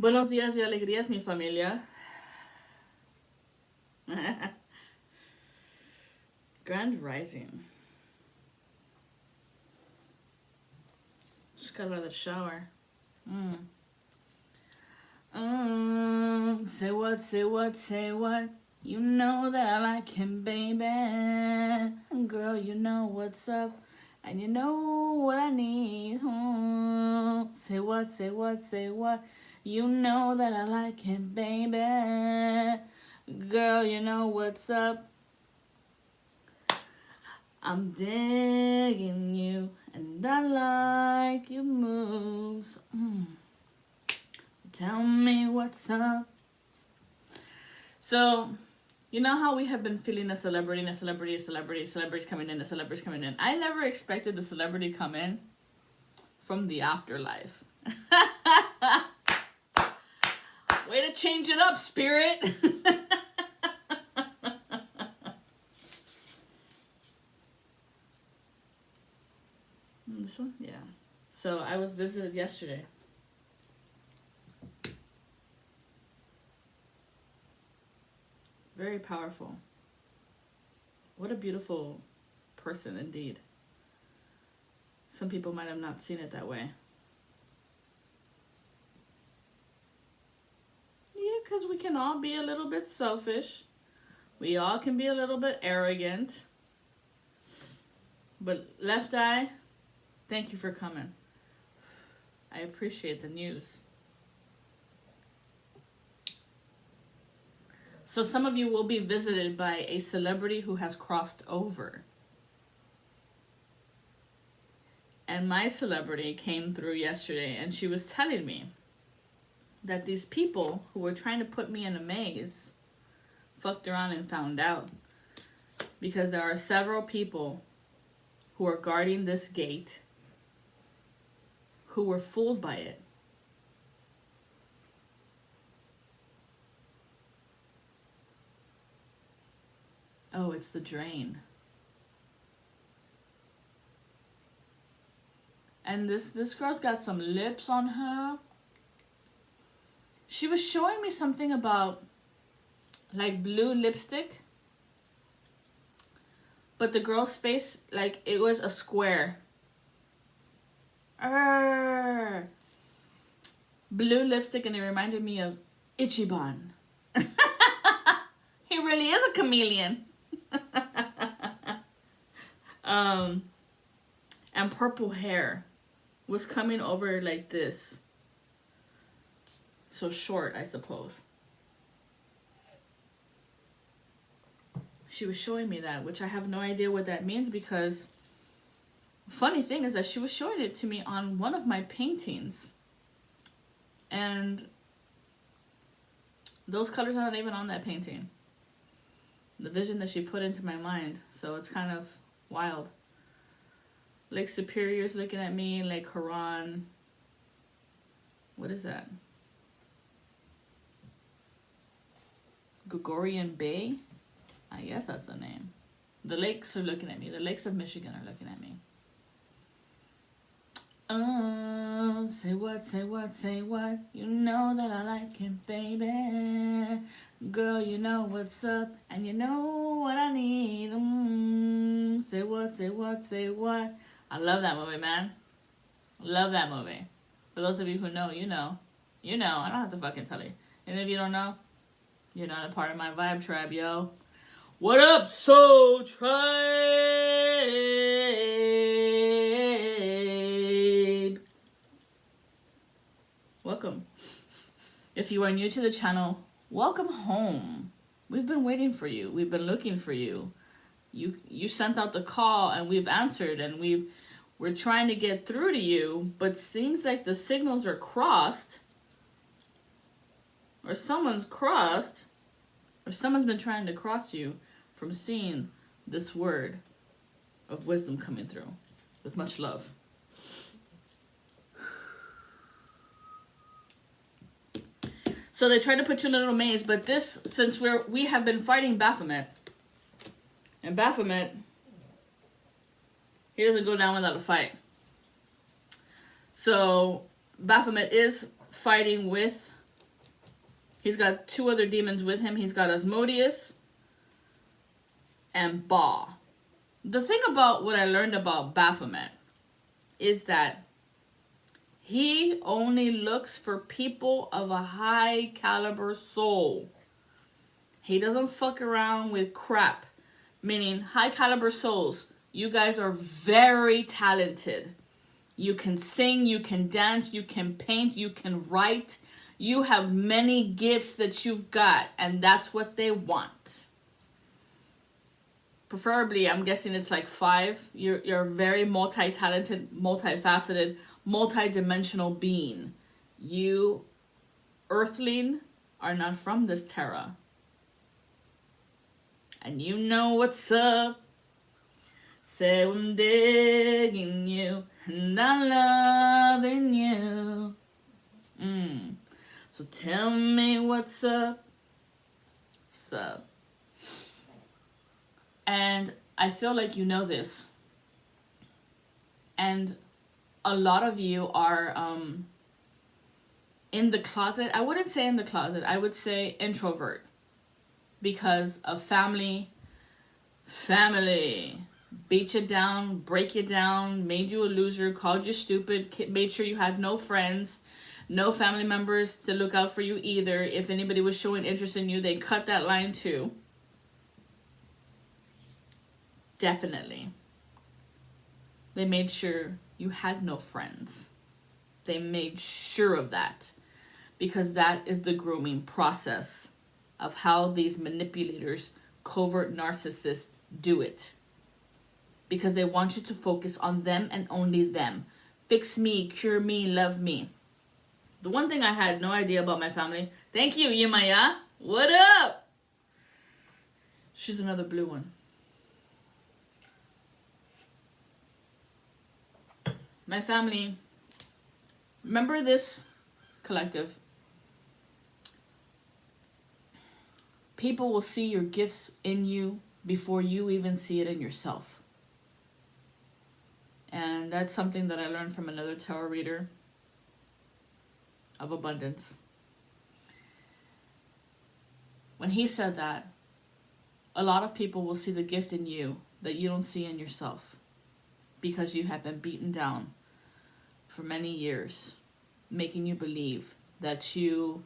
Buenos días y alegrías, mi familia. Grand Rising. Just got out of the shower. Say what, say what, say what. You know that I like him, baby. Girl, you know what's up. And you know what I need. Say what, say what, say what. You know that I like him, baby. Girl, you know what's up. I'm digging you, and I like your moves. Tell me what's up. So, you know how we have been feeling a celebrity celebrities coming in, celebrities coming in. I never expected the celebrity come in from the afterlife. Way to change it up, spirit. This one? Yeah. So I was visited yesterday. Very powerful. What a beautiful person indeed. Some people might have not seen it that way. Yeah, because we can all be a little bit selfish. We all can be a little bit arrogant. But Left Eye, thank you for coming. I appreciate the news. So some of you will be visited by a celebrity who has crossed over. And my celebrity came through yesterday, and she was telling me that these people who were trying to put me in a maze fucked around and found out. Because there are several people who are guarding this gate who were fooled by it. Oh, it's the drain. And this girl's got some lips on her. She was showing me something about like blue lipstick. But the girl's face, like it was a square. Blue lipstick, and it reminded me of Ichiban. He really is a chameleon. And purple hair was coming over like this. So short, I suppose. She was showing me that, which I have no idea what that means, because funny thing is that she was showing it to me on one of my paintings. And those colors are not even on that painting. The vision that she put into my mind. So it's kind of wild. Lake Superior's looking at me, Lake Huron. What is that? Gregorian Bay? I guess that's the name. The lakes are looking at me. The lakes of Michigan are looking at me. Say what, say what, say what. You know that I like him, baby. Girl, you know what's up, and you know what I need. Say what, say what, say what. I love that movie, man. Love that movie. For those of you who know, you know. You know. I don't have to fucking tell you. And if you don't know, you're not a part of my vibe tribe, yo. What up, Soul Tribe? Welcome. If you are new to the channel, welcome home. We've been waiting for you. We've been looking for you. You sent out the call, and we've answered, and we're trying to get through to you, but seems like the signals are crossed, or someone's crossed, or someone's been trying to cross you from seeing this word of wisdom coming through with much love. So they tried to put you in a little maze, but this, since we have been fighting Baphomet, and Baphomet, he doesn't go down without a fight. So Baphomet is fighting with He's got 2 other demons with him. He's got Asmodeus and Ba. The thing about what I learned about Baphomet is that he only looks for people of a high caliber soul. He doesn't fuck around with crap. Meaning, high caliber souls. You guys are very talented. You can sing, you can dance, you can paint, you can write. You have many gifts that you've got, and that's what they want. Preferably, I'm guessing it's like 5. You're a very multi-talented, multifaceted, multi-dimensional being. You, Earthling, are not from this Terra. And you know what's up. Say I'm digging you, and I'm loving you. So tell me what's up. What's up? And I feel like you know this. And a lot of you are in the closet. I wouldn't say in the closet. I would say introvert. Because of family beat you down, break you down, made you a loser, called you stupid, made sure you had no friends, no family members to look out for you either. If anybody was showing interest in you, they cut that line too. Definitely. They made sure you had no friends. They made sure of that. Because that is the grooming process of how these manipulators, covert narcissists do it. Because they want you to focus on them and only them. Fix me, cure me, love me. The one thing I had no idea about my family. Thank you, Yimaya. What up? She's another blue one. My family, remember this collective? People will see your gifts in you before you even see it in yourself. And that's something that I learned from another tarot reader of abundance. When he said that, a lot of people will see the gift in you that you don't see in yourself because you have been beaten down for many years, making you believe that you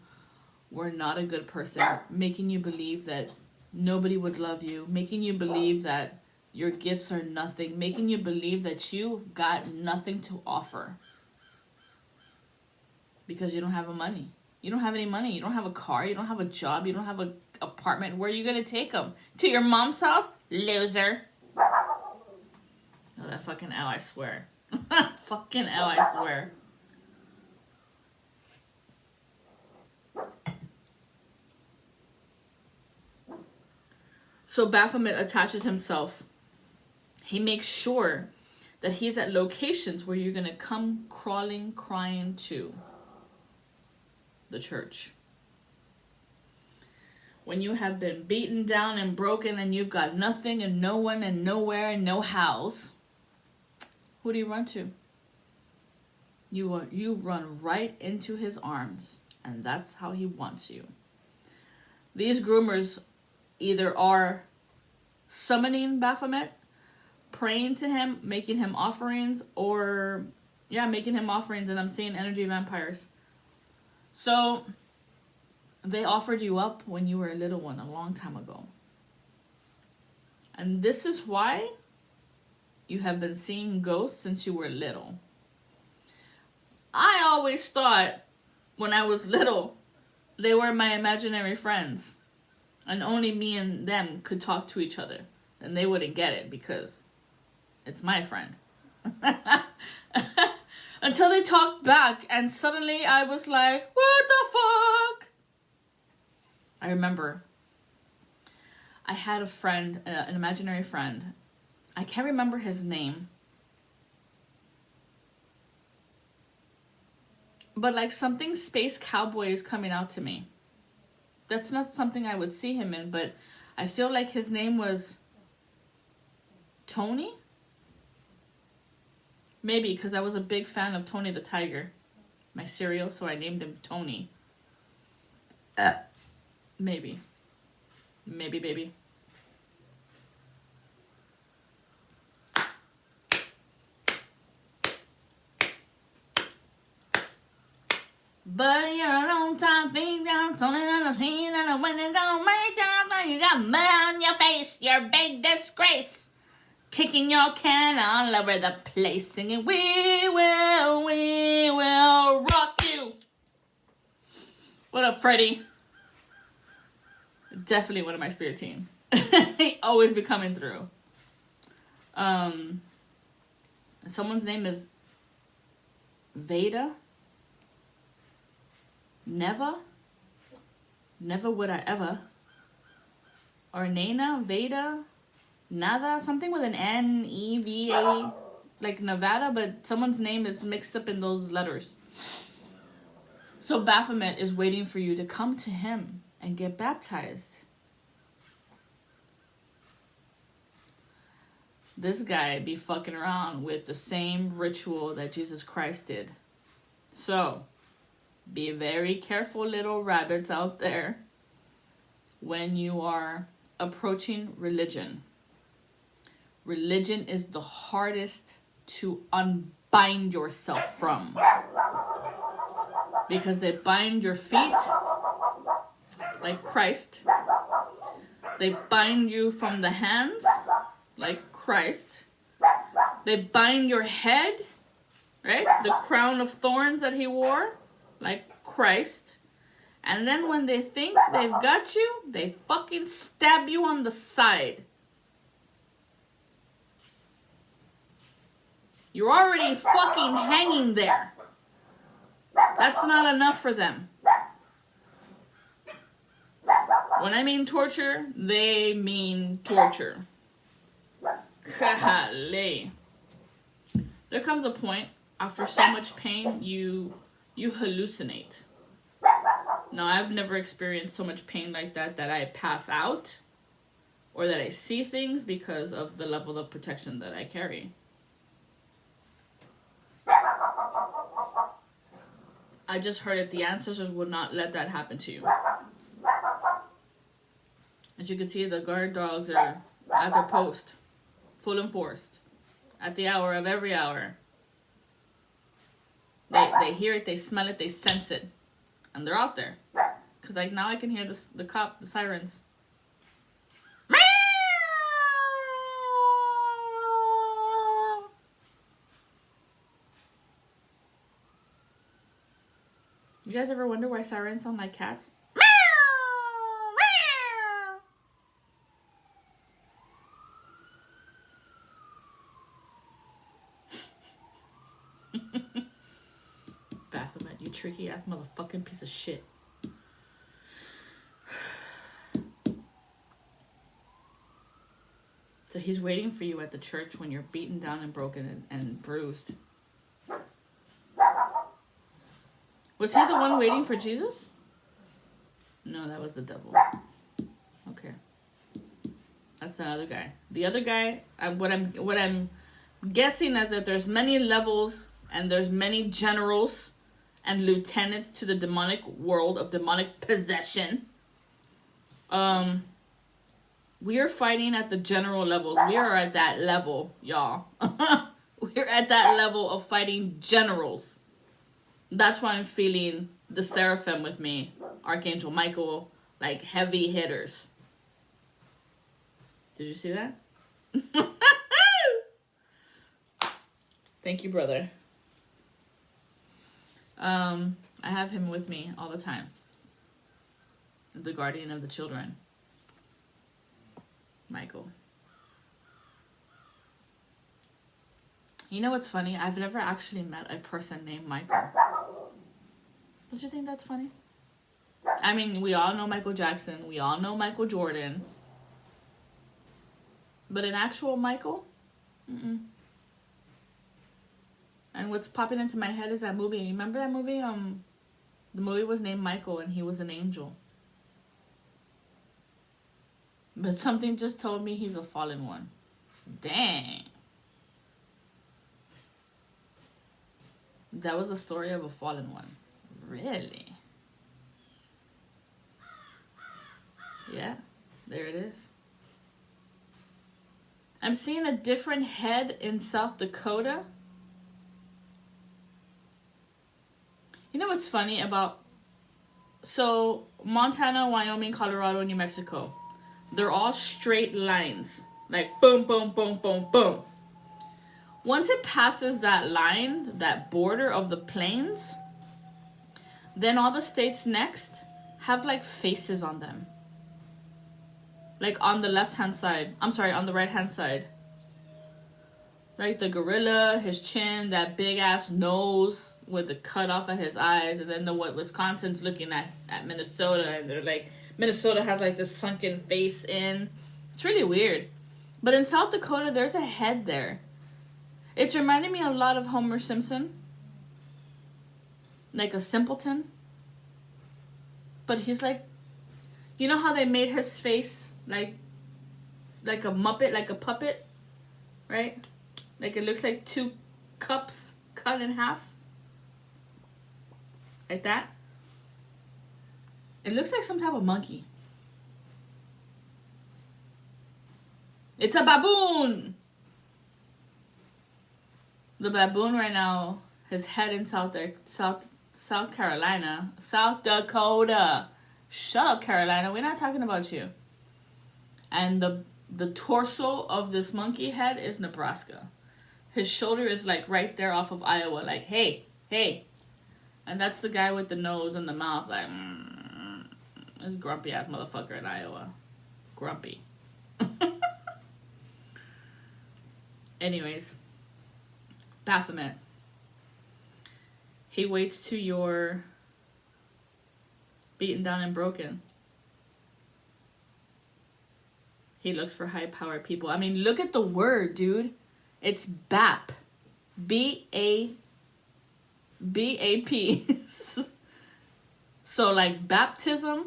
were not a good person, making you believe that nobody would love you, making you believe that your gifts are nothing, making you believe that you've got nothing to offer because you don't have money. You don't have any money. You don't have a car. You don't have a job. You don't have an apartment. Where are you going to take them? To your mom's house? Loser. Oh, that fucking L, I swear. Fucking L, I swear. So Baphomet attaches himself. He makes sure that he's at locations where you're going to come crawling, crying to the church. When you have been beaten down and broken and you've got nothing and no one and nowhere and no house, who do you run to? You run right into his arms, and that's how he wants you. These groomers either are summoning Baphomet, praying to him, making him offerings, or making him offerings, and I'm seeing energy vampires. So they offered you up when you were a little one a long time ago. And this is why you have been seeing ghosts since you were little. I always thought when I was little they were my imaginary friends. And only me and them could talk to each other. And they wouldn't get it because it's my friend. Until they talked back and suddenly I was like, what the fuck? I remember I had a friend, an imaginary friend. I can't remember his name. But like something space cowboy is coming out to me. That's not something I would see him in, but I feel like his name was Tony? Maybe, because I was a big fan of Tony the Tiger, my cereal, so I named him Tony. Maybe. Maybe, baby. But you're on top, being down, turning on the pain, and when it don't make it, you got mud on your face, you're a big disgrace. Kicking your can all over the place, singing, we will rock you. What up, Freddie? Definitely one of my spirit team. He always be coming through. Someone's name is Veda. Never would I ever. Or Nana, Veda, Nada, something with an N-E-V-A, like Nevada, but someone's name is mixed up in those letters. So Baphomet is waiting for you to come to him and get baptized. This guy be fucking around with the same ritual that Jesus Christ did. So, be very careful, little rabbits out there, when you are approaching religion. Religion is the hardest to unbind yourself from. Because they bind your feet like Christ. They bind you from the hands like Christ. They bind your head, right? The crown of thorns that he wore, like Christ. And then when they think they've got you, they fucking stab you on the side. You're already fucking hanging there. That's not enough for them. When I mean torture, they mean torture. There comes a point after so much pain you hallucinate. Now, I've never experienced so much pain like that I pass out or that I see things because of the level of protection that I carry. I just heard that the ancestors would not let that happen to you. As you can see, the guard dogs are at their post, full enforced, at the hour of every hour. They hear it, they smell it, they sense it, and they're out there. Because like now I can hear the sirens. You guys ever wonder why sirens sound like cats? Baphomet, you tricky ass motherfucking piece of shit. So he's waiting for you at the church when you're beaten down and broken and bruised. Was he the one waiting for Jesus? No, that was the devil. Okay. That's another guy. The other guy, what I'm guessing is that there's many levels and there's many generals and lieutenants to the demonic world of demonic possession. We are fighting at the general levels. We are at that level, y'all. We're at that level of fighting generals. That's why I'm feeling the seraphim with me, Archangel Michael, like heavy hitters. Did you see that? Thank you, brother. I have him with me all the time. The guardian of the children. Michael. You know what's funny? I've never actually met a person named Michael. Don't you think that's funny? I mean, we all know Michael Jackson. We all know Michael Jordan. But an actual Michael? Mm-mm. And what's popping into my head is that movie. You remember that movie? The movie was named Michael and he was an angel. But something just told me he's a fallen one. Dang. That was the story of a fallen one. Really? Yeah, there it is. I'm seeing a different head in South Dakota. You know what's funny about... So, Montana, Wyoming, Colorado, New Mexico. They're all straight lines. Like, boom, boom, boom, boom, boom. Once it passes that line, that border of the plains, then all the states next have, like, faces on them. Like, on the left-hand side. I'm sorry, on the right-hand side. Like, the gorilla, his chin, that big-ass nose with the cut off of his eyes, and then what Wisconsin's looking at Minnesota, and they're like, Minnesota has, like, this sunken face in. It's really weird. But in South Dakota, there's a head there. It's reminding me a lot of Homer Simpson. Like a simpleton. But he's like... You know how they made his face like a Muppet, like a puppet? Right? Like it looks like 2 cups cut in half. Like that. It looks like some type of monkey. It's a baboon! The baboon right now, his head in South Carolina. South Dakota. Shut up, Carolina. We're not talking about you. And the torso of this monkey head is Nebraska. His shoulder is like right there off of Iowa. Like, hey, hey. And that's the guy with the nose and the mouth. Like, this grumpy ass motherfucker in Iowa. Grumpy. Anyways. Baphomet. He waits till you're beaten down and broken. He looks for high-powered people. I mean, look at the word, dude. It's BAP. B-A-B-A-P. So, like, baptism,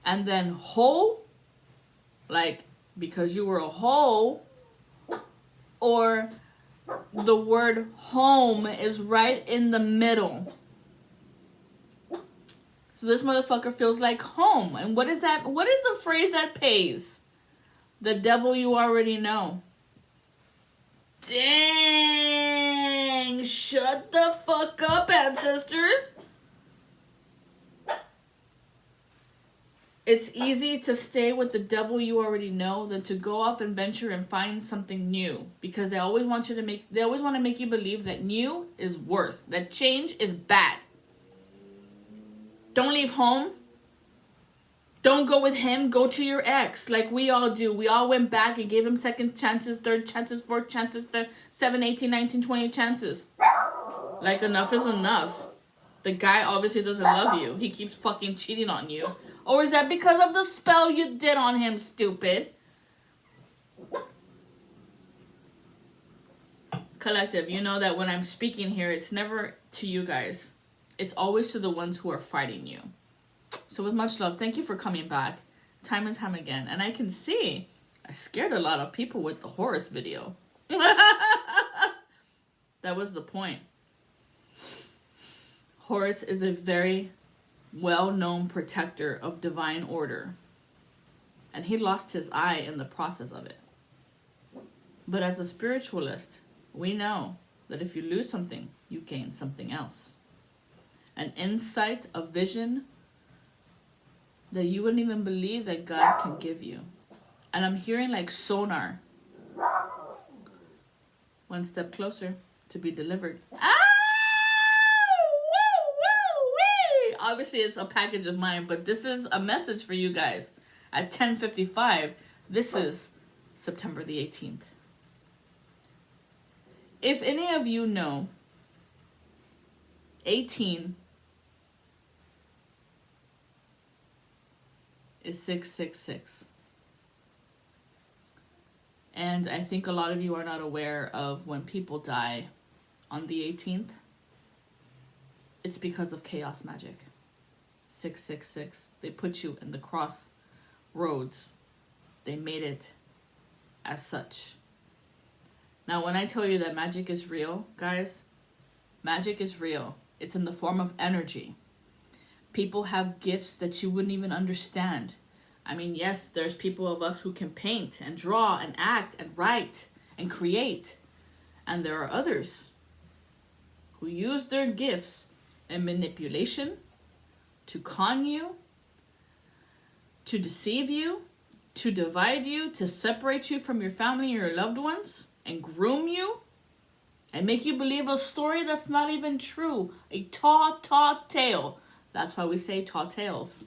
and then hoe, like, because you were a hoe, or the word home is right in the middle. So this motherfucker feels like home. And what is that? What is the phrase that pays? The devil you already know. Dang! Shut the fuck up, ancestors! It's easy to stay with the devil you already know than to go off and venture and find something new. Because they always want to make you believe that new is worse. That change is bad. Don't leave home. Don't go with him. Go to your ex like we all do. We all went back and gave him second chances, third chances, fourth chances, 7, 18, 19, 20 chances. Like, enough is enough. The guy obviously doesn't love you. He keeps fucking cheating on you. Or is that because of the spell you did on him, stupid? Collective, you know that when I'm speaking here, it's never to you guys. It's always to the ones who are fighting you. So with much love, thank you for coming back time and time again. And I can see I scared a lot of people with the Horus video. That was the point. Horus is a very well-known protector of divine order. And he lost his eye in the process of it. But as a spiritualist, we know that if you lose something, you gain something else. An insight, a vision that you wouldn't even believe that God can give you. And I'm hearing like sonar. One step closer to be delivered. Ah! Woo, woo, wee! Obviously, it's a package of mine, but this is a message for you guys. At 10:55, this is September the 18th. If any of you know, 18 is 666. And I think a lot of you are not aware of when people die on the 18th. It's because of chaos magic. 666. They put you in the crossroads. They made it as such. Now, when I tell you that magic is real, guys, magic is real. It's in the form of energy. People have gifts that you wouldn't even understand. I mean, yes, there's people of us who can paint and draw and act and write and create. And there are others who use their gifts and manipulation to con you, to deceive you, to divide you, to separate you from your family and your loved ones, and groom you, and make you believe a story that's not even true. A tall tale. That's why we say tall tales.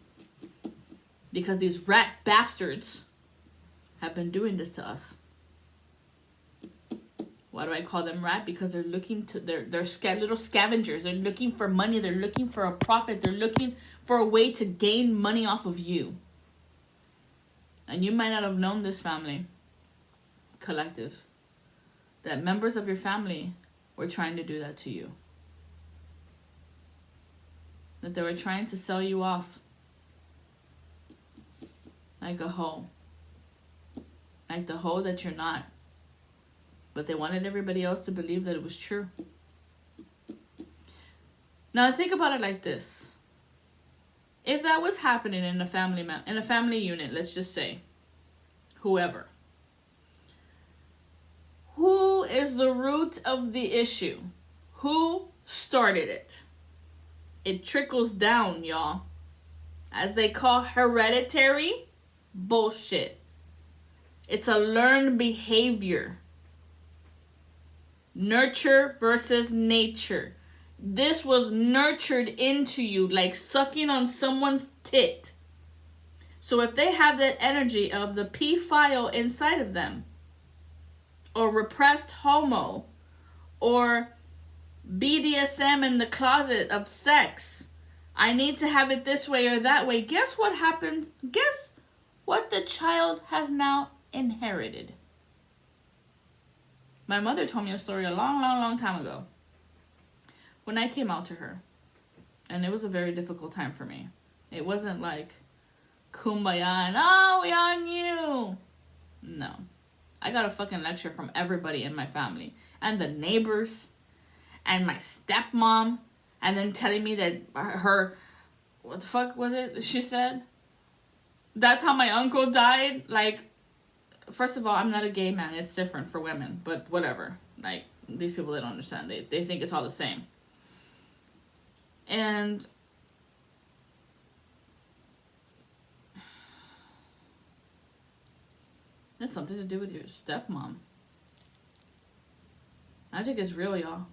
Because these rat bastards have been doing this to us. Why do I call them rat? Because they're looking to, they're little scavengers. They're looking for money. They're looking for a profit. They're looking for a way to gain money off of you. And you might not have known this family collective. That members of your family were trying to do that to you. That they were trying to sell you off like a hoe. Like the hoe that you're not. But they wanted everybody else to believe that it was true. Now think about it like this. If that was happening in a family unit, let's just say, whoever. Who is the root of the issue? Who started it? It trickles down, y'all. As they call hereditary bullshit. It's a learned behavior. Nurture versus nature. This was nurtured into you like sucking on someone's tit. So if they have that energy of the P-file inside of them, or repressed homo, or BDSM in the closet of sex, I need to have it this way or that way, guess what happens? Guess what the child has now inherited? My mother told me a story a long time ago. When I came out to her. And it was a very difficult time for me. It wasn't like kumbaya and oh, we on you. No. I got a fucking lecture from everybody in my family. And the neighbors. And my stepmom. And then telling me that her... What the fuck was it she said? That's how my uncle died. Like... First of all, I'm not a gay man. It's different for women. But whatever. Like, these people, they don't understand. They think it's all the same. And... It's something to do with your stepmom. Magic is real, y'all.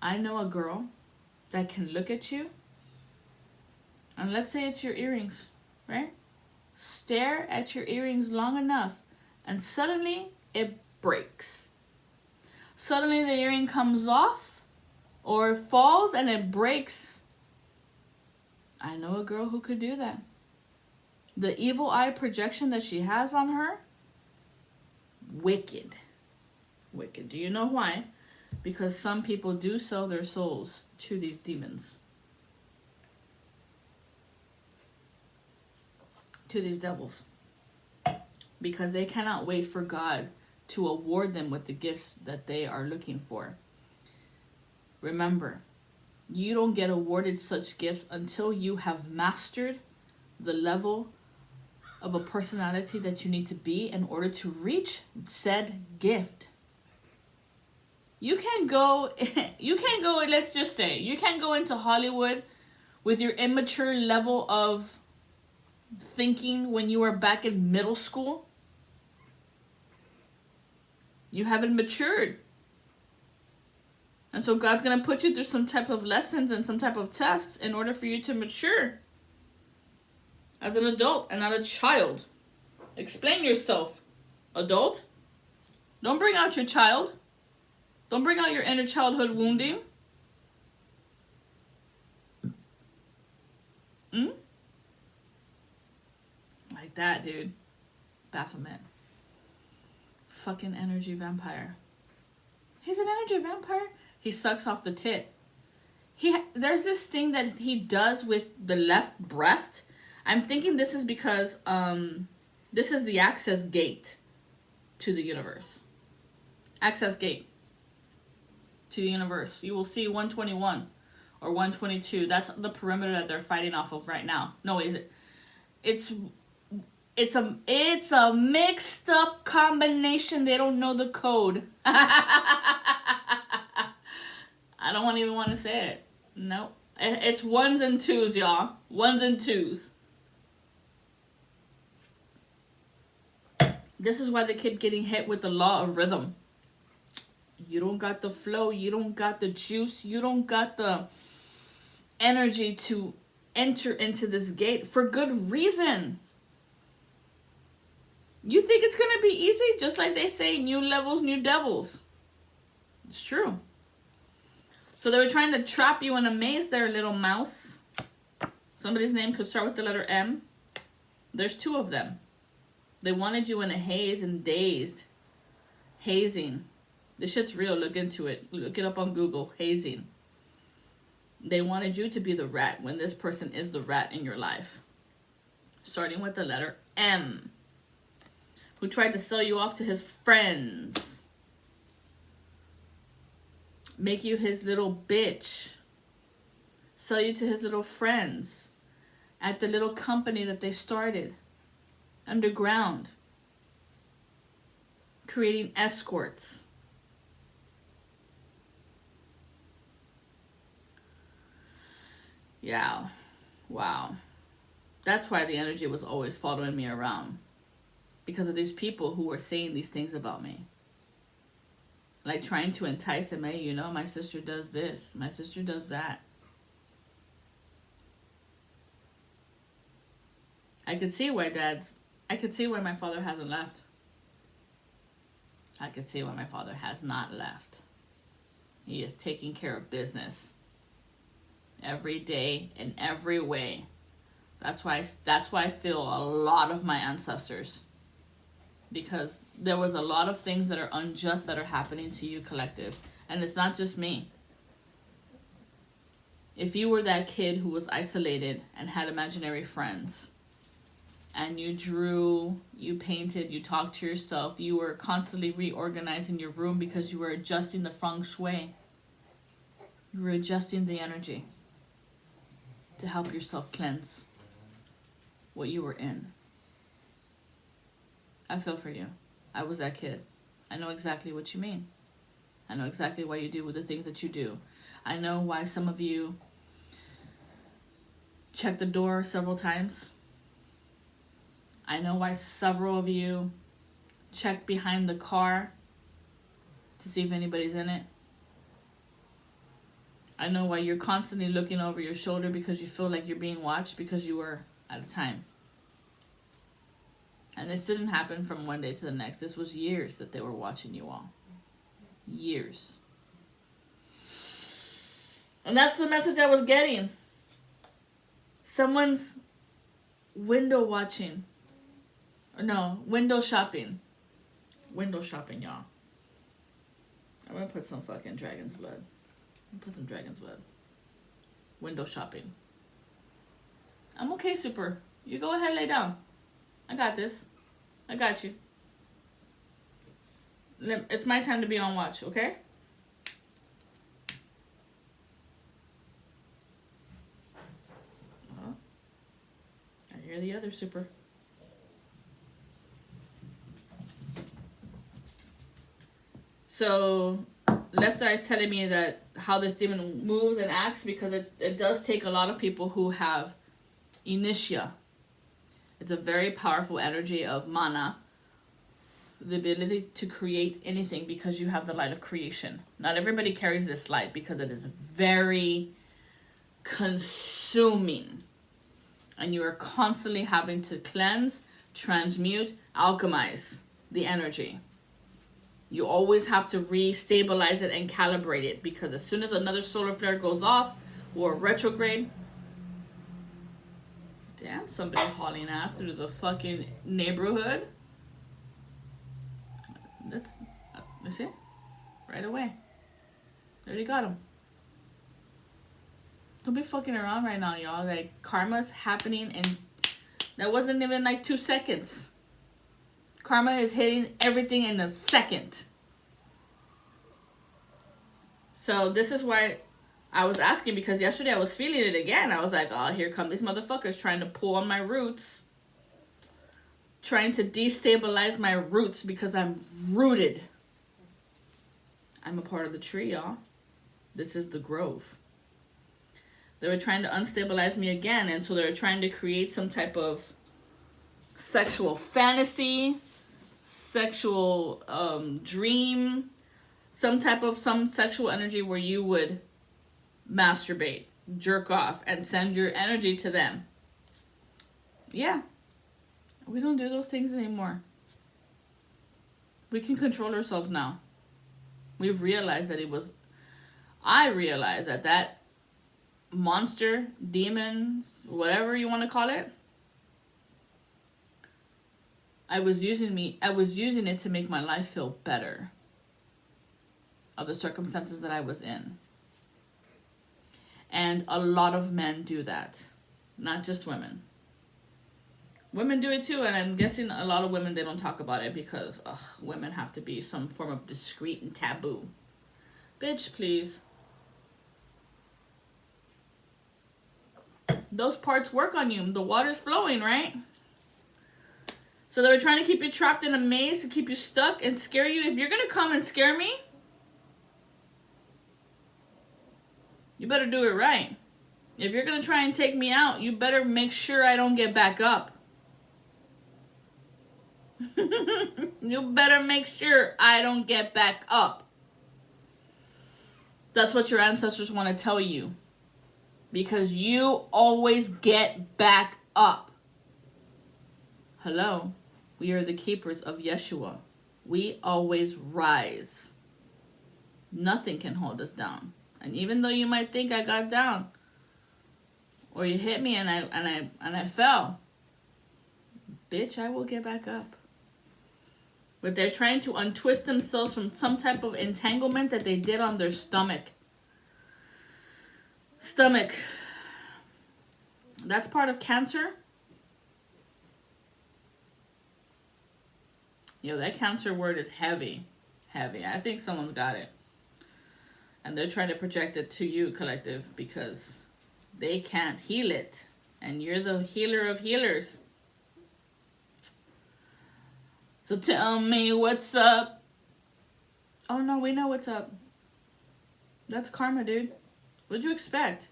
I know a girl that can look at you. And let's say it's your earrings, right? Stare at your earrings long enough and suddenly it breaks. Suddenly the earring comes off or falls and it breaks. I know a girl who could do that. The evil eye projection that she has on her, wicked. Wicked. Do you know why? Because some people do sell their souls to these demons. To these devils, because they cannot wait for God to award them with the gifts that they are looking for. Remember, you don't get awarded such gifts until you have mastered the level of a personality that you need to be in order to reach said gift. You can't go, let's just say, you can't go into Hollywood with your immature level of thinking when you were back in middle school. You haven't matured. And so God's going to put you through some type of lessons and some type of tests in order for you to mature as an adult and not a child. Explain yourself, adult. Don't bring out your child. Don't bring out your inner childhood wounding. Like that, dude. Baphomet. Fucking energy vampire. He's an energy vampire. He sucks off the tit. There's this thing that he does with the left breast. I'm thinking this is because this is the access gate to the universe. Access gate to the universe. You will see 121 or 122. That's the perimeter that they're fighting off of right now. No, is it? It's a mixed up combination. They don't know the code. I don't even want to say it. Nope. It's ones and twos, y'all. Ones and twos. This is why the kid getting hit with the law of rhythm. You don't got the flow. You don't got the juice. You don't got the energy to enter into this gate for good reason. You think it's going to be easy? Just like they say, new levels, new devils. It's true. So they were trying to trap you in a maze there, little mouse. Somebody's name could start with the letter M. There's two of them. They wanted you in a haze and dazed. Hazing. This shit's real. Look into it. Look it up on Google. Hazing. They wanted you to be the rat when this person is the rat in your life. Starting with the letter M. Who tried to sell you off to his friends. Make you his little bitch. Sell you to his little friends. At the little company that they started. Underground. Creating escorts. Yeah. Wow. That's why the energy was always following me around. Because of these people who were saying these things about me. Like trying to entice him. Hey, you know, my sister does this. My sister does that. I could see why my father hasn't left. I could see why my father has not left. He is taking care of business. Every day, in every way. That's why I feel a lot of my ancestors. Because there was a lot of things that are unjust that are happening to you, collective. And it's not just me. If you were that kid who was isolated and had imaginary friends, and you drew, you painted, you talked to yourself, you were constantly reorganizing your room because you were adjusting the feng shui. You were adjusting the energy to help yourself cleanse what you were in. I feel for you. I was that kid. I know exactly what you mean. I know exactly why you do the things that you do. I know why some of you check the door several times. I know why several of you check behind the car to see if anybody's in it. I know why you're constantly looking over your shoulder because you feel like you're being watched because you were at a time. And this didn't happen from one day to the next. This was years that they were watching you all. Years. And that's the message I was getting. Someone's window watching. No, window shopping. Window shopping, y'all. I'm gonna put some fucking dragon's blood. Put some dragon's blood. Window shopping. I'm okay, Super. You go ahead, lay down. I got this. I got you. It's my time to be on watch, okay? I hear the other Super. So, Left Eye is telling me that how this demon moves and acts because it does take a lot of people who have initia. It's a very powerful energy of mana. The ability to create anything because you have the light of creation. Not everybody carries this light because it is very consuming. And you are constantly having to cleanse, transmute, alchemize the energy. You always have to re-stabilize it and calibrate it because as soon as another solar flare goes off or retrograde, damn, somebody hauling ass through the fucking neighborhood. Let's see. Right away. They already got him. Don't be fucking around right now, y'all. Like, karma's happening and that wasn't even like 2 seconds. Karma is hitting everything in a second. So this is why I was asking because yesterday I was feeling it again. I was like, oh, here come these motherfuckers trying to pull on my roots. Trying to destabilize my roots because I'm rooted. I'm a part of the tree, y'all. This is the grove. They were trying to unstabilize me again, and so they were trying to create some type of sexual fantasy, sexual dream, some sexual energy where you would masturbate, jerk off, and send your energy to them. Yeah. We don't do those things anymore. We can control ourselves now. We've realized that I realized that monster, demons, whatever you want to call it, I was using it to make my life feel better of the circumstances that I was in. And a lot of men do that, not just women. Women do it too, and I'm guessing a lot of women, they don't talk about it because women have to be some form of discreet and taboo. Bitch, please. Those parts work on you. The water's flowing, right? So they were trying to keep you trapped in a maze, to keep you stuck and scare you. If you're going to come and scare me, you better do it right. If you're going to try and take me out, you better make sure I don't get back up. You better make sure I don't get back up. That's what your ancestors want to tell you. Because you always get back up. Hello. We are the keepers of Yeshua. We always rise. Nothing can hold us down. And even though you might think I got down, or you hit me and I fell, bitch, I will get back up. But they're trying to untwist themselves from some type of entanglement that they did on their stomach. That's part of cancer. Yo, that cancer word is heavy. Heavy. I think someone's got it. And they're trying to project it to you, collective, because they can't heal it. And you're the healer of healers. So tell me what's up. Oh no, we know what's up. That's karma, dude. What'd you expect?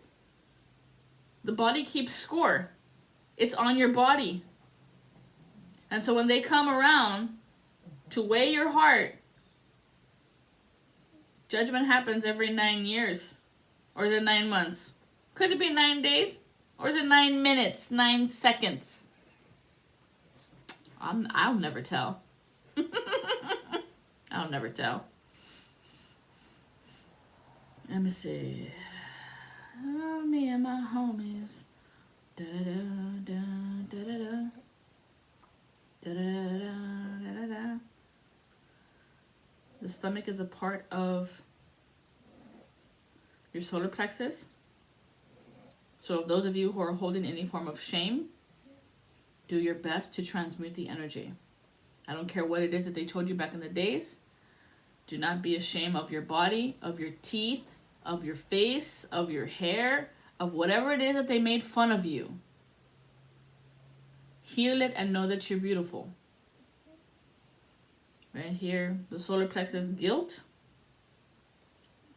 The body keeps score. It's on your body. And so when they come around to weigh your heart, judgment happens every 9 years. Or is it 9 months? Could it be 9 days? Or is it 9 minutes, 9 seconds? I'll never tell. I'll never tell. Let me see. Oh, me and my homies. Da da da da da da da da da da da. The stomach is a part of your solar plexus. So if those of you who are holding any form of shame, do your best to transmute the energy. I don't care what it is that they told you back in the days. Do not be ashamed of your body, of your teeth, of your face, of your hair, of whatever it is that they made fun of you. Heal it and know that you're beautiful. Right here, the solar plexus, guilt.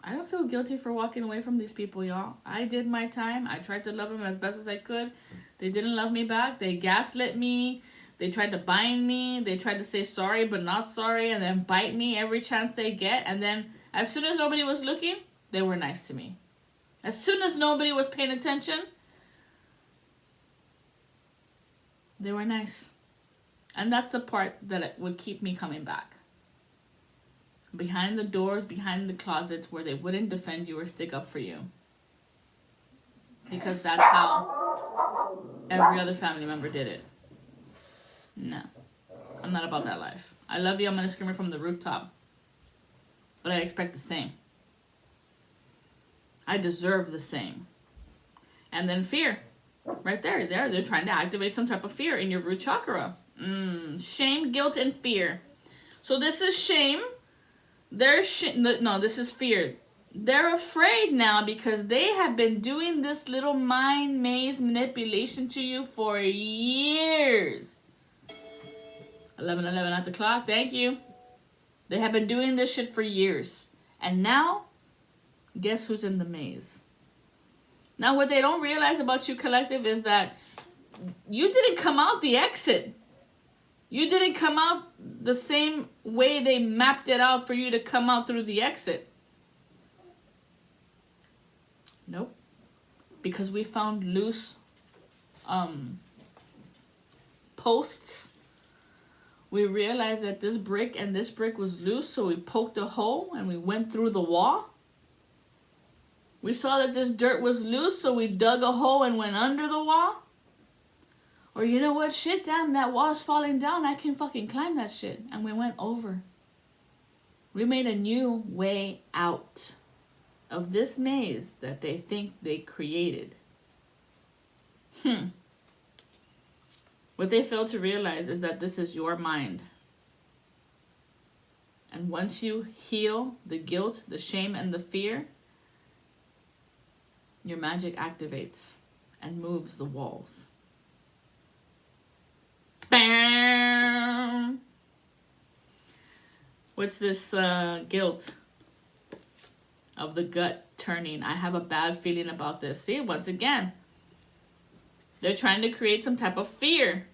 I don't feel guilty for walking away from these people, y'all. I did my time. I tried to love them as best as I could. They didn't love me back. They gaslit me. They tried to bind me. They tried to say sorry but not sorry and then bite me every chance they get. And then as soon as nobody was looking, they were nice to me. As soon as nobody was paying attention, they were nice. And that's the part that it would keep me coming back. Behind the doors, behind the closets where they wouldn't defend you or stick up for you. Because that's how every other family member did it. No. I'm not about that life. I love you, I'm going to scream it from the rooftop. But I expect the same. I deserve the same. And then fear. Right there. They're trying to activate some type of fear in your root chakra. Shame, guilt, and fear. So this is shame. There's no, this is fear. they're afraid now because they have been doing this little mind maze manipulation to you for years. 11:11 at the clock. Thank you. They have been doing this shit for years. And now, guess who's in the maze? Now, what they don't realize about you, collective, is that you didn't come out the exit. You didn't come out the same way they mapped it out for you to come out through the exit. Nope. Because we found loose posts. We realized that this brick and this brick was loose, so we poked a hole and we went through the wall. We saw that this dirt was loose, so we dug a hole and went under the wall. Or you know what? Shit, damn, that wall's falling down. I can fucking climb that shit. And we went over. We made a new way out of this maze that they think they created. What they fail to realize is that this is your mind. And once you heal the guilt, the shame, and the fear, your magic activates and moves the walls. Bam! What's this guilt of the gut turning? I have a bad feeling about this. See, once again, they're trying to create some type of fear.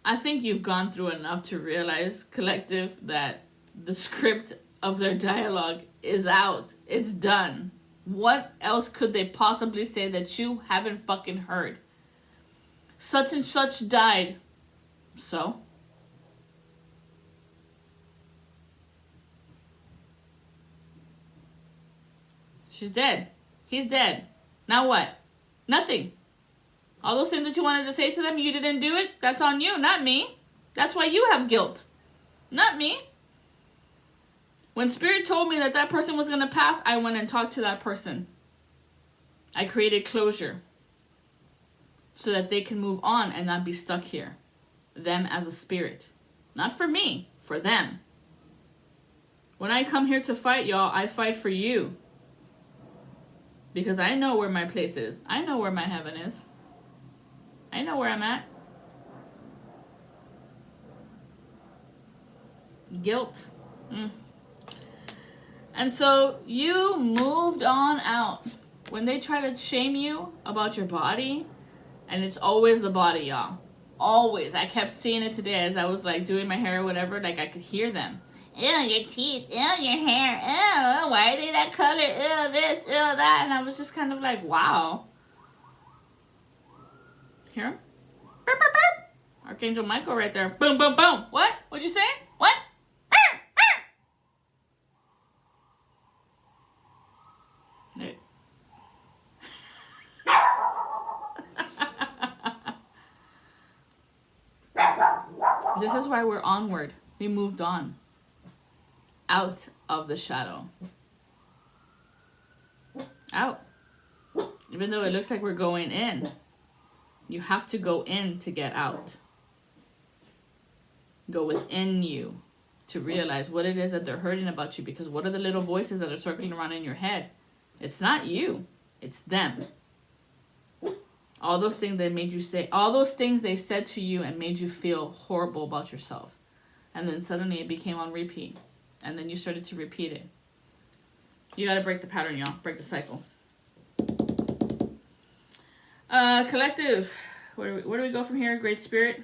I think you've gone through enough to realize, collective, that the script of their dialogue is out. It's done. What else could they possibly say that you haven't fucking heard? Such and such died. So? She's dead. He's dead. Now what? Nothing. All those things that you wanted to say to them, you didn't do it? That's on you, not me. That's why you have guilt. Not me. When Spirit told me that that person was going to pass, I went and talked to that person. I created closure so that they can move on and not be stuck here. Them as a spirit. Not for me, for them. When I come here to fight, y'all, I fight for you. Because I know where my place is. I know where my heaven is. I know where I'm at. Guilt. And so you moved on out. When they try to shame you about your body, and it's always the body, y'all. Always. I kept seeing it today as I was like doing my hair or whatever. Like I could hear them. Ew, your teeth. Ew, your hair. Ew, why are they that color? Ew, this. Ew, that. And I was just kind of like, wow. Hear him? Burp, burp, burp. Archangel Michael right there. Boom, boom, boom. What? What'd you say? What? This is why we're onward. We moved on. Out of the shadow. Out. Even though it looks like we're going in, you have to go in to get out. Go within you to realize what it is that they're hurting about you, because what are the little voices that are circling around in your head? It's not you. It's them. All those things they made you say, all those things they said to you and made you feel horrible about yourself. And then suddenly it became on repeat. And then you started to repeat it. You got to break the pattern, y'all. Break the cycle. Collective. Where do we go from here? Great Spirit.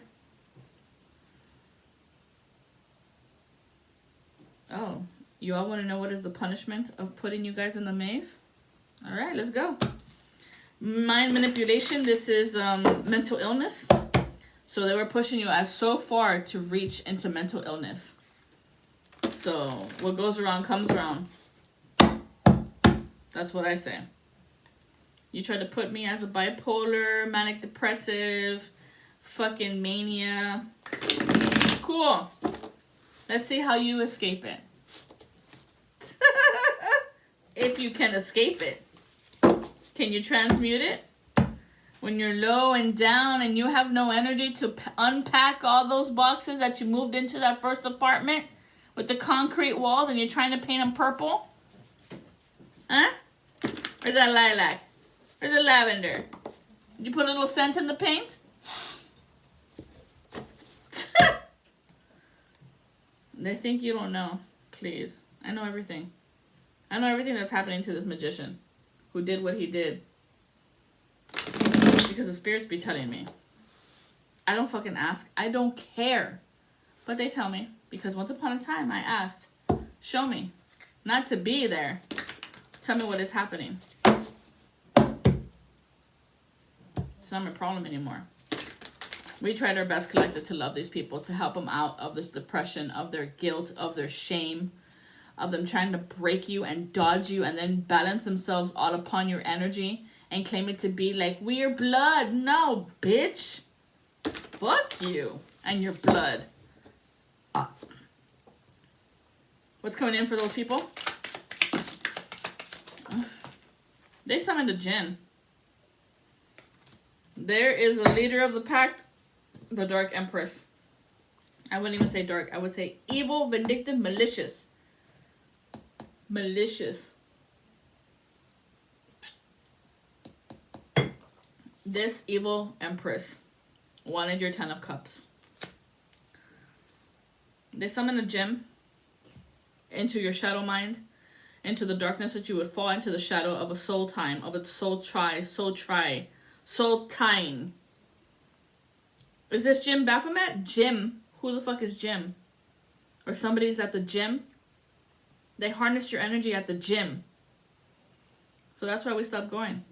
Oh, you all want to know what is the punishment of putting you guys in the maze? All right, let's go. Mind manipulation. This is mental illness. So they were pushing you as so far to reach into mental illness. So what goes around comes around. That's what I say. You tried to put me as a bipolar, manic depressive, fucking mania. Cool. Let's see how you escape it. If you can escape it. Can you transmute it? When you're low and down and you have no energy to unpack all those boxes that you moved into that first apartment, With the concrete walls and you're trying to paint them purple? Huh? Where's that lilac? Where's the lavender? Did you put a little scent in the paint? They think you don't know. Please. I know everything. I know everything that's happening to this magician who did what he did. Because the spirits be telling me. I don't fucking ask. I don't care. But they tell me. Because once upon a time I asked. Show me. Not to be there. Tell me what is happening. It's not my problem anymore. We tried our best, collective, to love these people, to help them out of this depression, of their guilt, of their shame, of them trying to break you and dodge you and then balance themselves all upon your energy and claim it to be like, we're blood. No, bitch. Fuck you and your blood. What's coming in for those people? They summoned a djinn. There is a leader of the pact, the Dark Empress. I wouldn't even say dark. I would say evil, vindictive, malicious. Malicious. This evil Empress wanted your 10 of Cups. They summoned a djinn into your shadow mind, into the darkness that you would fall into the shadow of a soul time, of its soul time. Is this Jim Baphomet? Jim. Who the fuck is Jim? Or somebody's at the gym? They harnessed your energy at the gym. So that's why we stopped going.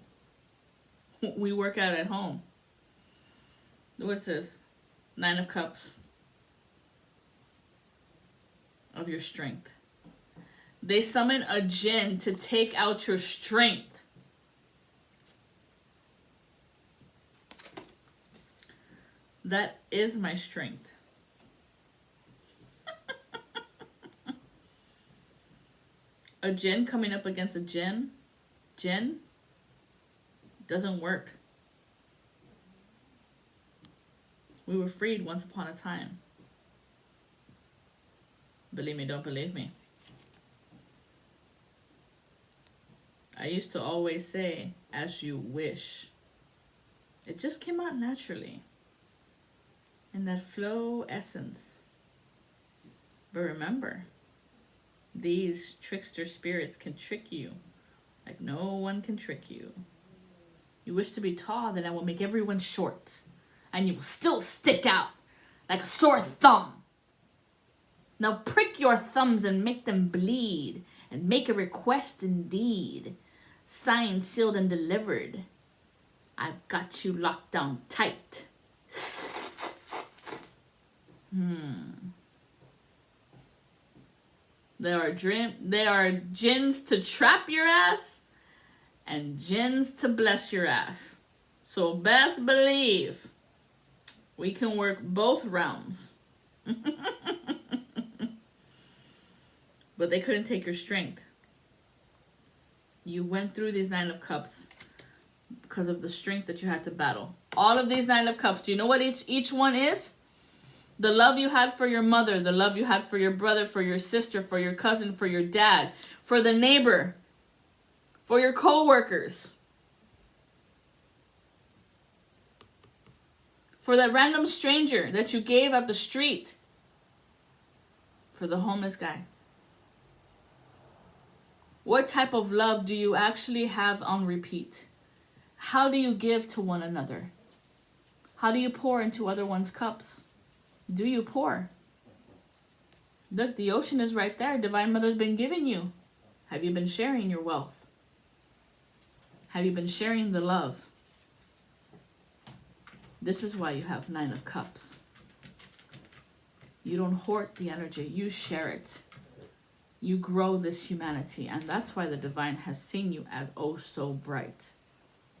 We work out at home. What's this? 9 of Cups. Of your strength. They summon a djinn to take out your strength. That is my strength. A djinn coming up against a djinn doesn't work. We were freed once upon a time. Believe me, don't believe me. I used to always say, as you wish. It just came out naturally. In that flow essence. But remember, these trickster spirits can trick you like no one can trick you. You wish to be tall, then I will make everyone short. And you will still stick out like a sore thumb. Now prick your thumbs and make them bleed. And make a request indeed. Signed, sealed, and delivered. I've got you locked down tight. There are jinns to trap your ass and jinns to bless your ass. So best believe we can work both realms. But they couldn't take your strength. You went through these 9 of Cups because of the strength that you had to battle. All of these 9 of Cups, do you know what each one is? The love you had for your mother, the love you had for your brother, for your sister, for your cousin, for your dad, for the neighbor, for your co-workers, for that random stranger that you gave at the street, for the homeless guy. What type of love do you actually have on repeat? How do you give to one another? How do you pour into other one's cups? Do you pour? Look, the ocean is right there. Divine Mother's been giving you. Have you been sharing your wealth? Have you been sharing the love? This is why you have 9 of Cups. You don't hoard the energy. You share it. You grow this humanity. And that's why the Divine has seen you as oh so bright.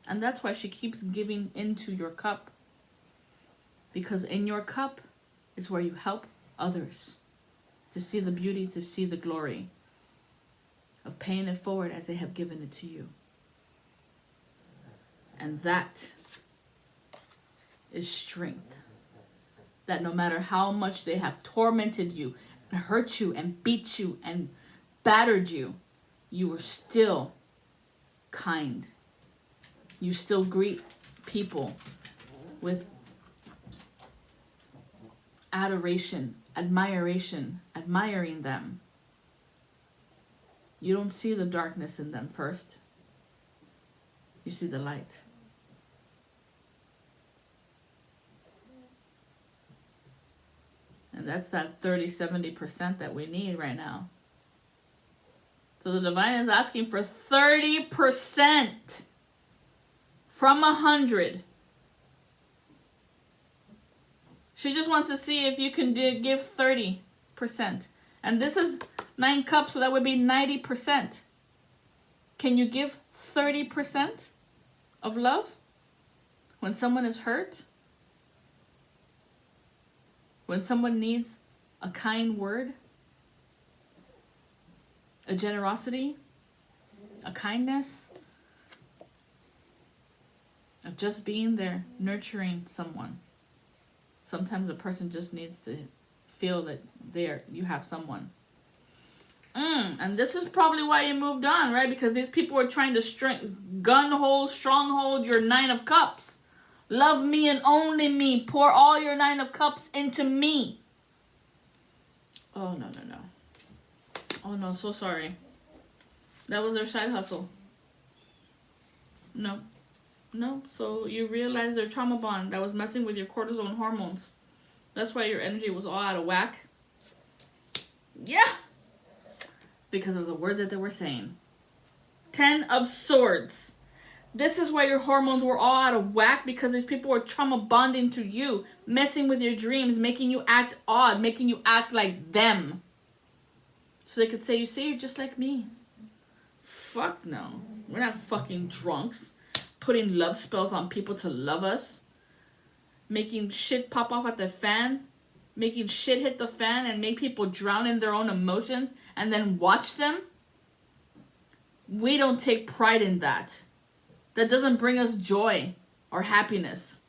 And that's why she keeps giving into your cup. Because in your cup is where you help others to see the beauty, to see the glory of paying it forward as they have given it to you. And that is strength. That no matter how much they have tormented you, hurt you and beat you and battered you, you were still kind. You still greet people with adoration, admiration, admiring them. You don't see the darkness in them first. You see the light. And that's that 30-70% that we need right now. So the divine is asking for 30% from 100. She just wants to see if you can give 30%. And this is 9 cups, so that would be 90%. Can you give 30% of love when someone is hurt? When someone needs a kind word, a generosity, a kindness, of just being there, nurturing someone. Sometimes a person just needs to feel that you have someone. And this is probably why you moved on, right? Because these people were trying to stronghold your 9 of cups. Love me and only me. Pour all your 9 of cups into me. Oh, no. Oh, no, so sorry. That was their side hustle. No. So you realize their trauma bond that was messing with your cortisol hormones. That's why your energy was all out of whack. Yeah. Because of the words that they were saying. 10 of Swords. This is why your hormones were all out of whack, because these people were trauma bonding to you, messing with your dreams, making you act odd, making you act like them. So they could say, you see, you're just like me. Fuck no. We're not fucking drunks. Putting love spells on people to love us. Making shit pop off at the fan. Making shit hit the fan and make people drown in their own emotions and then watch them. We don't take pride in that. That doesn't bring us joy or happiness.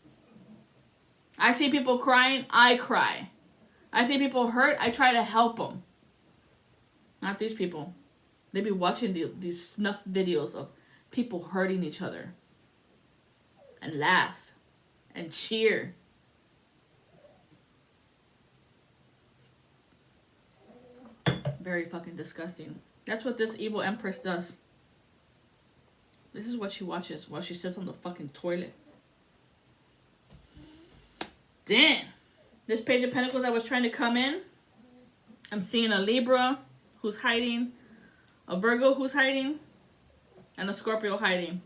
I see people crying, I cry. I see people hurt, I try to help them. Not these people. They be watching these snuff videos of people hurting each other. And laugh. And cheer. Very fucking disgusting. That's what this evil empress does. This is what she watches while she sits on the fucking toilet. Damn. This Page of Pentacles that was trying to come in. I'm seeing a Libra who's hiding. A Virgo who's hiding. And a Scorpio hiding.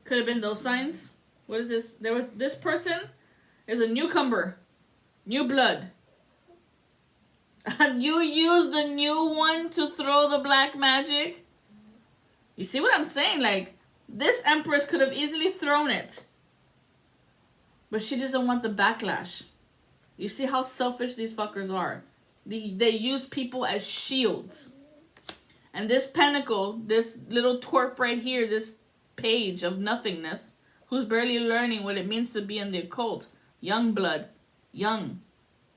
Could have been those signs. What is this? This person is a newcomer. New blood. And you use the new one to throw the black magic? You see what I'm saying? Like, this Empress could have easily thrown it. But she doesn't want the backlash. You see how selfish these fuckers are. They use people as shields. And this Pentacle, this little twerp right here, this page of nothingness, who's barely learning what it means to be in the occult. Young blood. Young.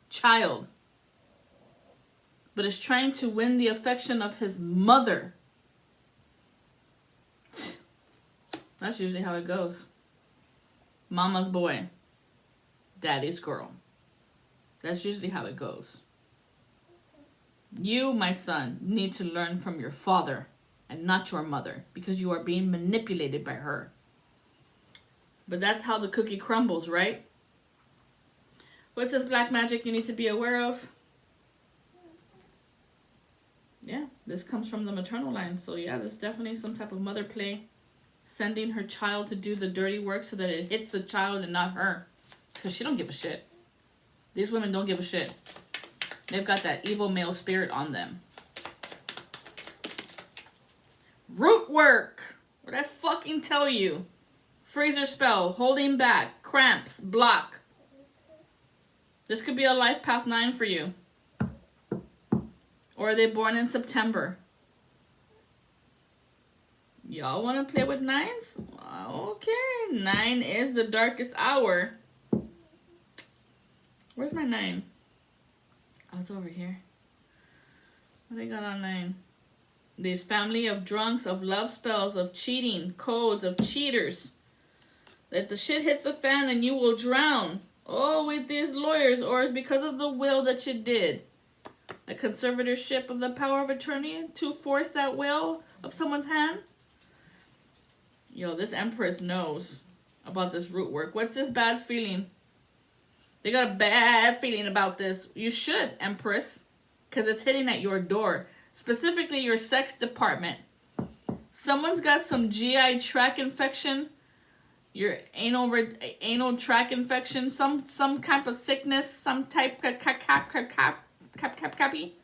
Child. But is trying to win the affection of his mother. That's usually how it goes. Mama's boy. Daddy's girl. That's usually how it goes. You, my son, need to learn from your father and not your mother, because you are being manipulated by her. But that's how the cookie crumbles, right? What's this black magic you need to be aware of? Yeah, this comes from the maternal line. So yeah, there's definitely some type of mother play. Sending her child to do the dirty work so that it hits the child and not her. Because she don't give a shit. These women don't give a shit. They've got that evil male spirit on them. Root work. What did I fucking tell you? Freezer spell. Holding back. Cramps. Block. This could be a life path 9 for you. Or are they born in September? Y'all want to play with 9s? Okay. 9 is the darkest hour. Where's my 9? Oh, it's over here. What do they got online? This family of drunks, of love spells, of cheating, codes, of cheaters. That the shit hits the fan and you will drown. Oh, with these lawyers, or it's because of the will that you did. A conservatorship of the power of attorney to force that will of someone's hand. Yo, this Empress knows about this root work. What's this bad feeling? They got a bad feeling about this. You should, Empress, because it's hitting at your door. Specifically, your sex department. Someone's got some GI tract infection. Your anal tract infection. Some type of sickness. Some type of copy.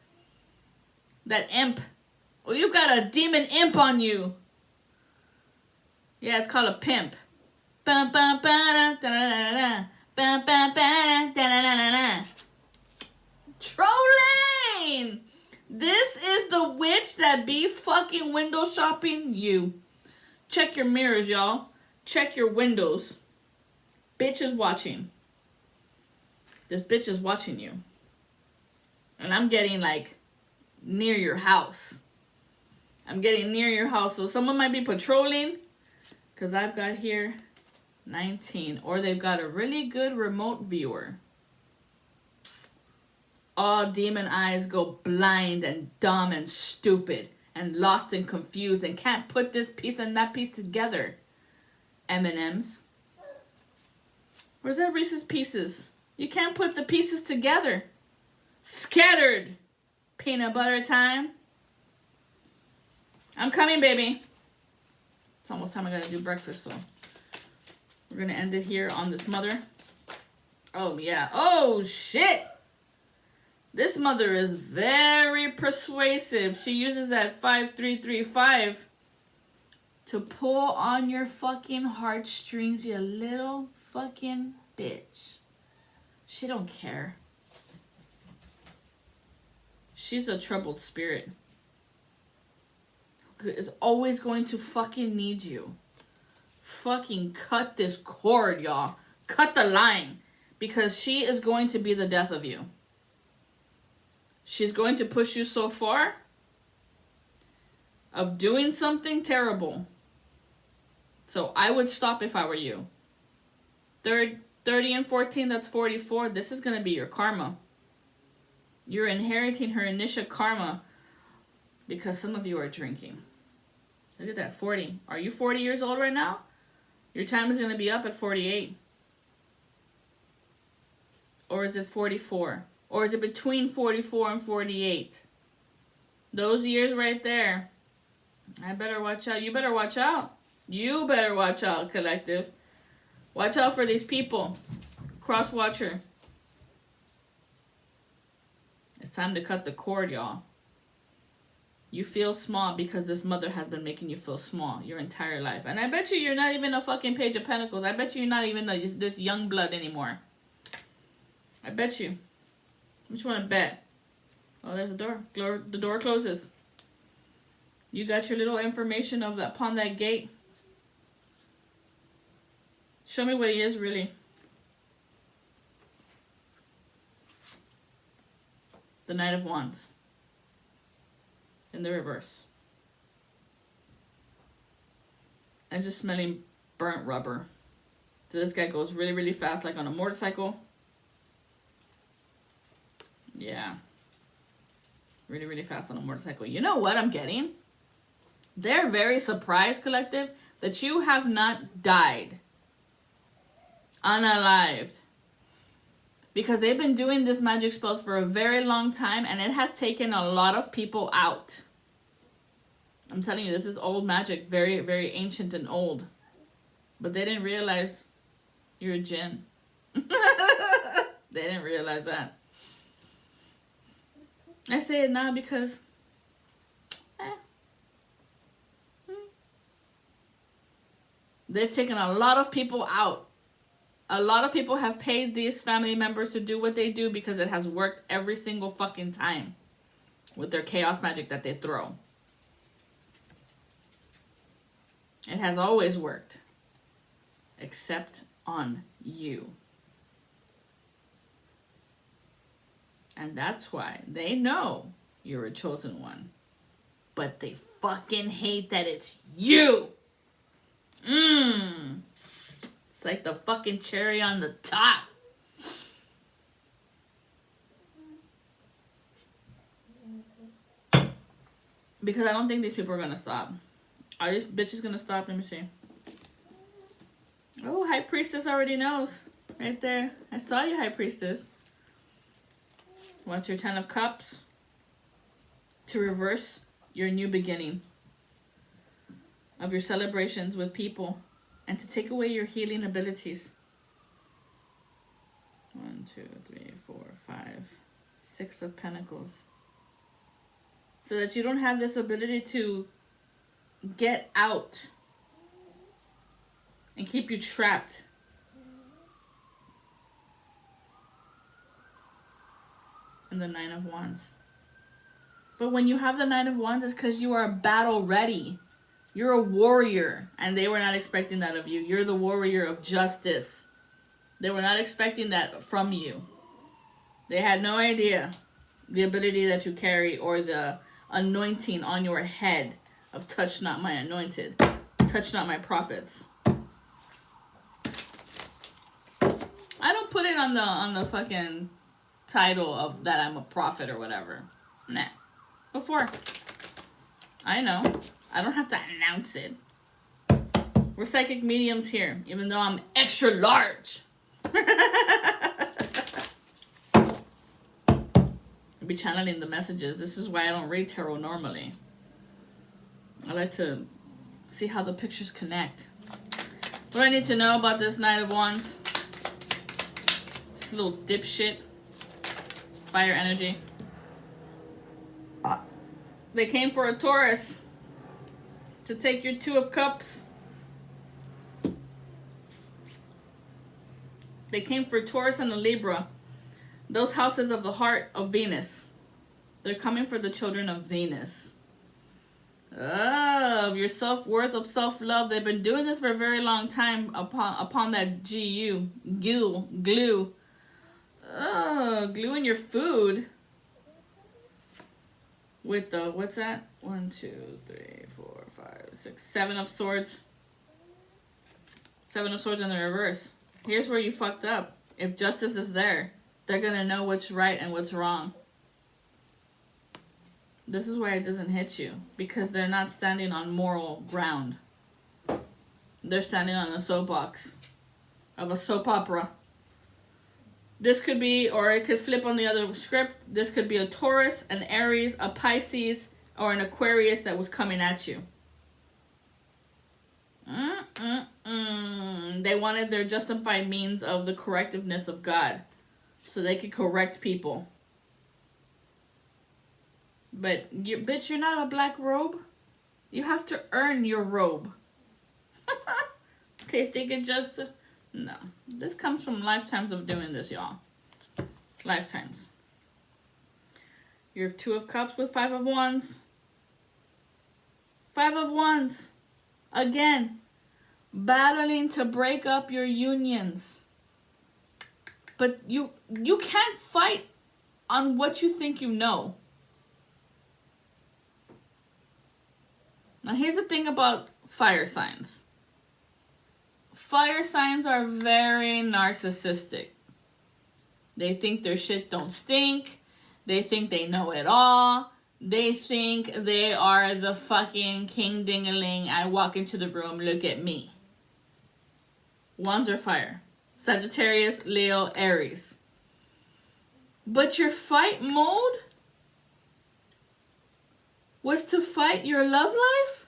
That imp. Oh, you got a demon imp on you. Yeah, it's called a pimp. Trolling! This is the witch that be fucking window shopping you. Check your mirrors, y'all. Check your windows. Bitch is watching. This bitch is watching you. And I'm getting like near your house. I'm getting near your house. So someone might be patrolling. Because I've got here 19. Or they've got a really good remote viewer. All demon eyes go blind and dumb and stupid. And lost and confused. And can't put this piece and that piece together. M&M's. Where's that Reese's Pieces? You can't put the pieces together. Scattered. Peanut butter time. I'm coming, baby. It's almost time I gotta do breakfast, so we're gonna end it here on this mother. Oh, yeah. Oh, shit. This mother is very persuasive. She uses that 5335 to pull on your fucking heartstrings, you little fucking bitch. She don't care. She's a troubled spirit. Is always going to fucking need you. Fucking cut this cord, y'all. Cut the line. Because she is going to be the death of you. She's going to push you so far of doing something terrible. So I would stop if I were you. 30 and 14, that's 44. This is going to be your karma. You're inheriting her initial karma because some of you are drinking. Look at that, 40. Are you 40 years old right now? Your time is going to be up at 48. Or is it 44? Or is it between 44 and 48? Those years right there. I better watch out. You better watch out. You better watch out, collective. Watch out for these people. Cross-watcher. It's time to cut the cord, y'all. You feel small because this mother has been making you feel small your entire life. And I bet you're not even a fucking Page of Pentacles. I bet you're not even this young blood anymore. I bet you. Which one to bet? Oh, there's a door. The door closes. You got your little information of that upon that gate. Show me what he is really. The Knight of Wands. In the reverse. I'm just smelling burnt rubber. So this guy goes really, really fast, like on a motorcycle. Yeah. Really, really fast on a motorcycle. You know what I'm getting? They're very surprised, collective, that you have not died. Unalived. Because they've been doing this magic spells for a very long time, and it has taken a lot of people out. I'm telling you, this is old magic. Very, very ancient and old. But they didn't realize you're a djinn. They didn't realize that. I say it now because... They've taken a lot of people out. A lot of people have paid these family members to do what they do because it has worked every single fucking time with their chaos magic that they throw. It has always worked. Except on you. And that's why they know you're a chosen one. But they fucking hate that it's you. It's like the fucking cherry on the top. Because I don't think these people are gonna stop. Are these bitches gonna stop? Let me see. Oh, High Priestess already knows. Right there. I saw you, High Priestess. What's your 10 of Cups? To reverse your new beginning of your celebrations with people and to take away your healing abilities. 1, 2, 3, 4, 5, 6 of Pentacles. So that you don't have this ability to get out and keep you trapped. And the 9 of Wands. But when you have the 9 of Wands, it's because you are battle ready. You're a warrior. And they were not expecting that of you. You're the warrior of justice. They were not expecting that from you. They had no idea the ability that you carry or the anointing on your head of touch not my anointed. Touch not my prophets. I don't put it on the fucking title of that I'm a prophet or whatever. Nah. Before. I know. I don't have to announce it. We're psychic mediums here, even though I'm extra large. I'll be channeling the messages. This is why I don't read tarot normally. I like to see how the pictures connect. What do I need to know about this Knight of Wands? This little dipshit. Fire energy. They came for a Taurus to take your 2 of Cups. They came for Taurus and a Libra. Those houses of the heart of Venus. They're coming for the children of Venus. Of your self-worth, of self-love. They've been doing this for a very long time upon that glue. Glue in your food. With the, what's that? 1, 2, 3, 4, 5, 6, 7 of Swords. 7 of Swords in the reverse. Here's where you fucked up. If justice is there, they're gonna know what's right and what's wrong. This is why it doesn't hit you. Because they're not standing on moral ground. They're standing on a soapbox. Of a soap opera. This could be, or it could flip on the other script. This could be a Taurus, an Aries, a Pisces, or an Aquarius that was coming at you. They wanted their justified means of the correctiveness of God. So they could correct people. But, bitch, you're not a black robe. You have to earn your robe. They think it just... No. This comes from lifetimes of doing this, y'all. Lifetimes. You have 2 of Cups with 5 of Wands. 5 of Wands. Again. Battling to break up your unions. But you can't fight on what you think you know. Now here's the thing about fire signs. Fire signs are very narcissistic. They think their shit don't stink. They think they know it all. They think they are the fucking king ding-a-ling. I walk into the room, look at me. Wands are fire. Sagittarius, Leo, Aries. But your fight mode was to fight your love life?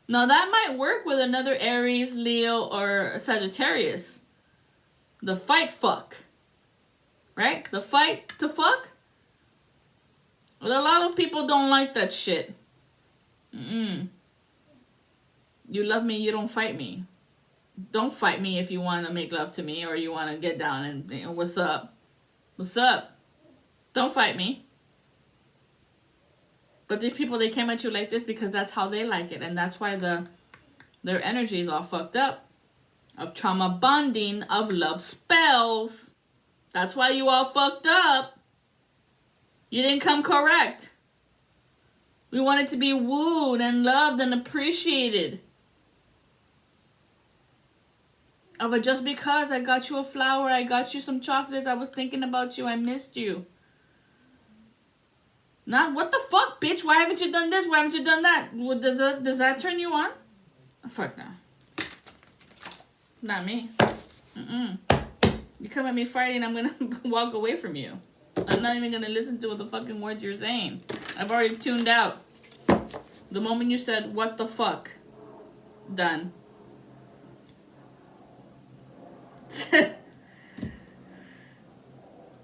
Now that might work with another Aries, Leo, or Sagittarius. The fight fuck. Right? The fight to fuck? But a lot of people don't like that shit. You love me, you don't fight me. Don't fight me if you want to make love to me or you want to get down and what's up? What's up? Don't fight me. But these people, they came at you like this because that's how they like it. And that's why their energy is all fucked up. Of trauma bonding, of love spells. That's why you all fucked up. You didn't come correct. We wanted to be wooed and loved and appreciated. But just because I got you a flower, I got you some chocolates, I was thinking about you, I missed you. Not, what the fuck, bitch? Why haven't you done this? Why haven't you done that? Does that turn you on? Fuck no. Not me. You come at me Friday and I'm gonna walk away from you. I'm not even gonna listen to what the fucking words you're saying. I've already tuned out. The moment you said, what the fuck? Done.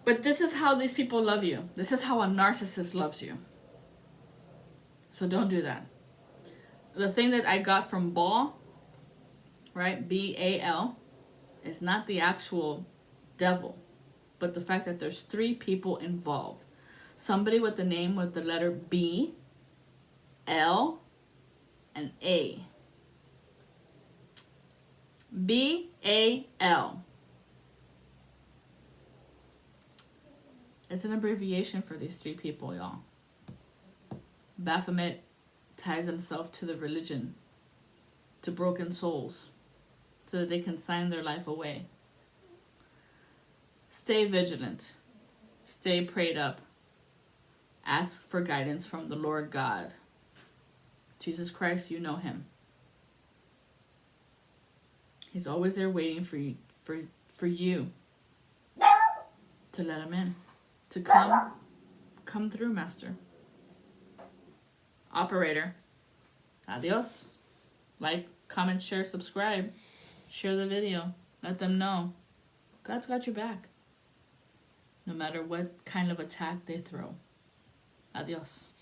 But this is how these people love you. This is how a narcissist loves you. So don't do that. The thing that I got from Baal, right, B-A-L, is not the actual devil, but the fact that there's 3 people involved. Somebody with the name with the letter B, L, and A. B-A-L. It's an abbreviation for these 3 people, y'all. Baphomet ties himself to the religion, to broken souls, so that they can sign their life away. Stay vigilant. Stay prayed up. Ask for guidance from the Lord God. Jesus Christ, you know him. He's always there waiting for you, for you to let him in. To come through, Master. Operator. Adios. Like, comment, share, subscribe. Share the video. Let them know. God's got your back. No matter what kind of attack they throw. Adios.